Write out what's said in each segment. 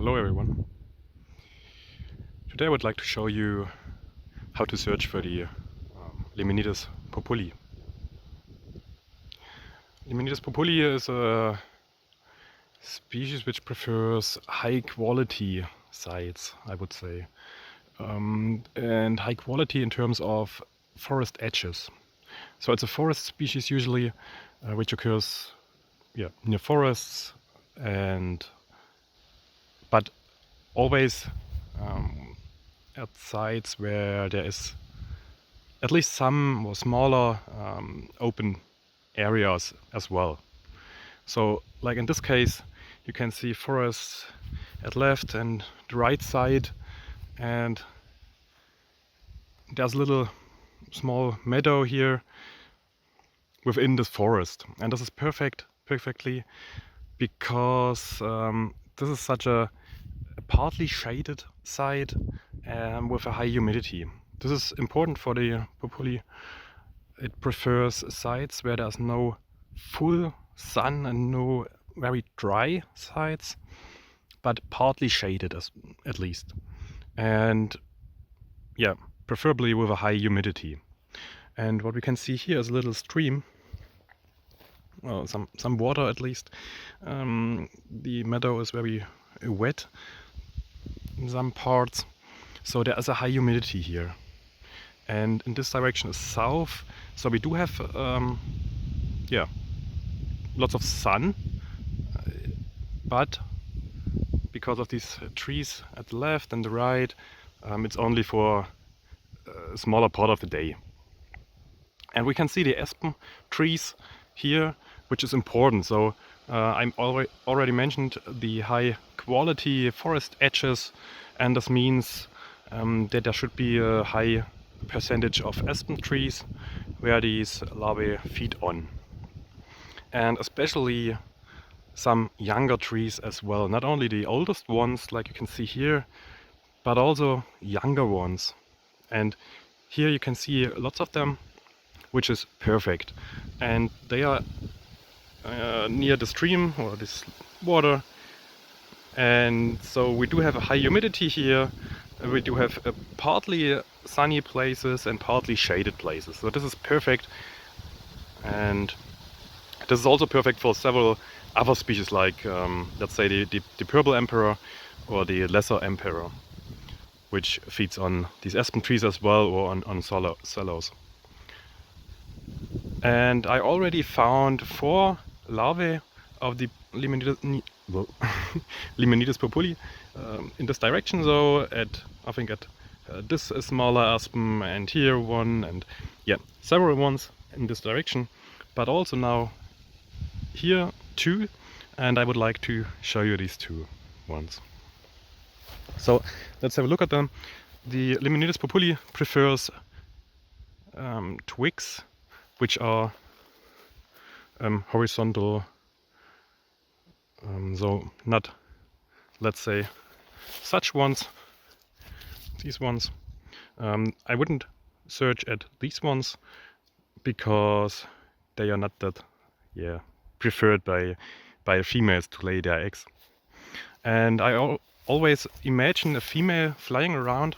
Hello everyone. Today I would like to show you how to search for the Limenitis populi. Limenitis populi is a species which prefers high quality sites, I would say, and high quality in terms of forest edges. So it's a forest species usually which occurs near forests, but always at sites where there is at least some or smaller open areas as well. So like in this case you can see forests at left and the right side, and there's a little small meadow here within this forest, and this is perfectly because this is such a partly shaded site with a high humidity. This is important for the populi. It prefers sites where there's no full sun and no very dry sites, but partly shaded at least. And yeah, preferably with a high humidity. And what we can see here is a little stream, well, some water at least. The meadow is very wet in some parts, so there is a high humidity here. And in this direction is south, so we do have lots of sun, but because of these trees at the left and the right, it's only for a smaller part of the day. And we can see the aspen trees here, which is important. So I already mentioned the high quality forest edges, and this means that there should be a high percentage of aspen trees where these larvae feed on. And especially some younger trees as well, not only the oldest ones like you can see here, but also younger ones. And here you can see lots of them, which is perfect. And they are near the stream or this water, and so we do have a high humidity here. We do have partly sunny places and partly shaded places, so this is perfect. And this is also perfect for several other species, like let's say the purple emperor or the lesser emperor, which feeds on these aspen trees as well, or on sallows. And I already found 4 larvae of the Limenitis populi in this direction. So I think at this smaller aspen, and here one, and yeah, several ones in this direction, but also now here 2, and I would like to show you these 2 ones. So let's have a look at them. The Limenitis populi prefers twicks, which are horizontal, so not, let's say, such ones, these ones. I wouldn't search at these ones because they are not that preferred by females to lay their eggs. And I always imagine a female flying around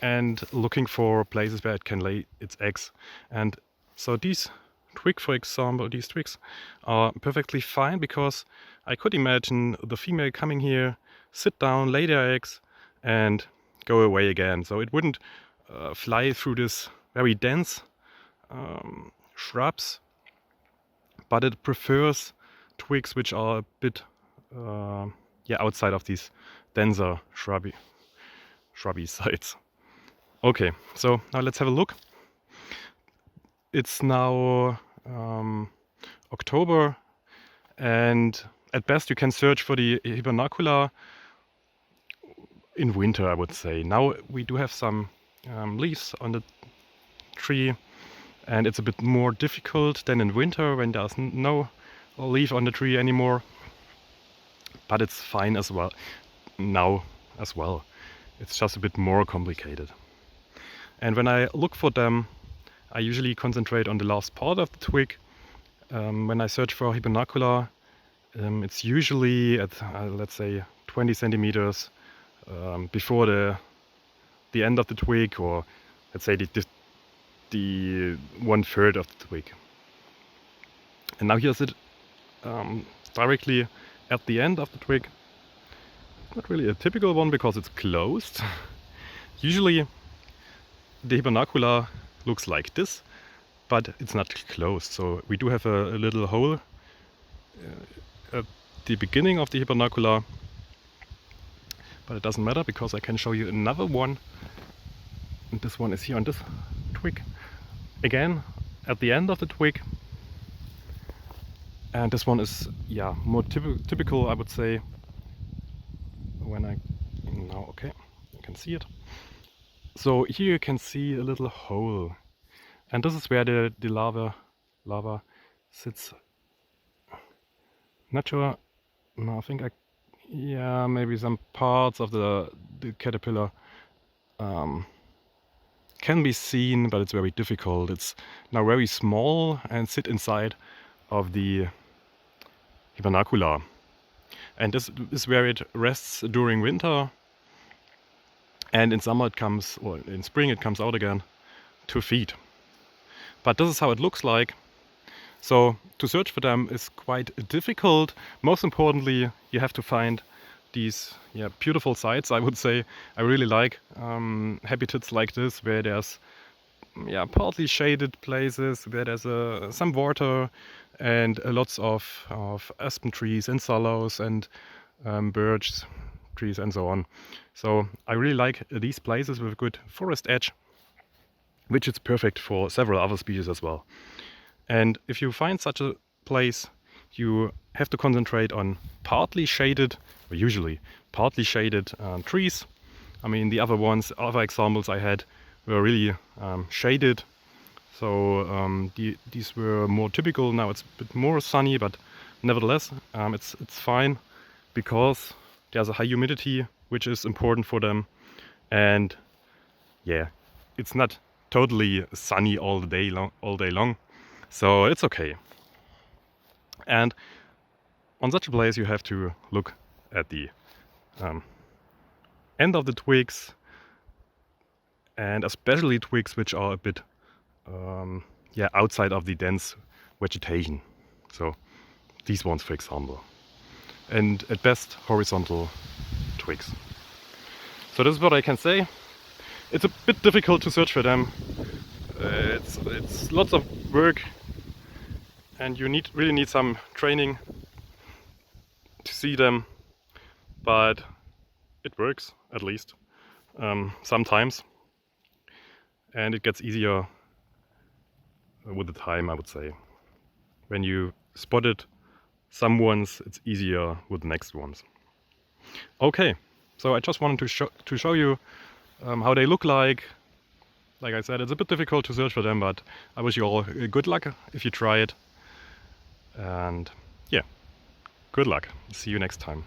and looking for places where it can lay its eggs. And so these twigs, for example, these twigs are perfectly fine, because I could imagine the female coming here, sit down, lay their eggs, and go away again. So it wouldn't fly through this very dense shrubs, but it prefers twigs which are a bit outside of these denser shrubby sites. Okay, so now let's have a look. It's now October, and at best you can search for the hibernacula in winter, I would say. Now we do have some leaves on the tree, and it's a bit more difficult than in winter when there's no leaf on the tree anymore, but it's fine as well now as well. It's just a bit more complicated. And when I look for them, I usually concentrate on the last part of the twig. When I search for hibernacula, It's usually at let's say 20 centimeters before the end of the twig, or let's say the 1/3 of the twig. And now here's it directly at the end of the twig. Not really a typical one because it's closed. Usually the hibernacula looks like this, but it's not closed. So we do have a little hole at the beginning of the hibernacula, but it doesn't matter because I can show you another one. And this one is here on this twig. Again, at the end of the twig. And this one is, yeah, more typical, I would say. When now, okay, you can see it. So here you can see a little hole, and this is where the larva sits. Not sure. No, I think yeah, maybe some parts of the caterpillar can be seen, but it's very difficult. It's now very small and sit inside of the hibernacula. And this is where it rests during winter, and in summer it comes, or in spring it comes out again to feed. But this is how it looks like. So to search for them is quite difficult. Most importantly, you have to find these beautiful sites, I would say. I really like habitats like this, where there's partly shaded places, where there's some water, and lots of aspen trees and sallows and birch trees and so on. So I really like these places with a good forest edge, which is perfect for several other species as well. And if you find such a place, you have to concentrate on partly shaded, or usually partly shaded trees. I mean, the other examples I had were really shaded. So these were more typical. Now it's a bit more sunny, but nevertheless, it's fine because there's a high humidity, which is important for them. And yeah, it's not totally sunny all day long. So it's okay. And on such a place, you have to look at the end of the twigs, and especially twigs which are a bit outside of the dense vegetation. So these ones, for example, and at best horizontal twigs. So this is what I can say. It's a bit difficult to search for them. It's lots of work, and you really need some training to see them, but it works at least sometimes, and it gets easier with the time, I would say. When you spotted some ones, it's easier with the next ones. Okay, so I just wanted to show you how they look like. Like I said, it's a bit difficult to search for them, but I wish you all good luck if you try it. And yeah, good luck. See you next time.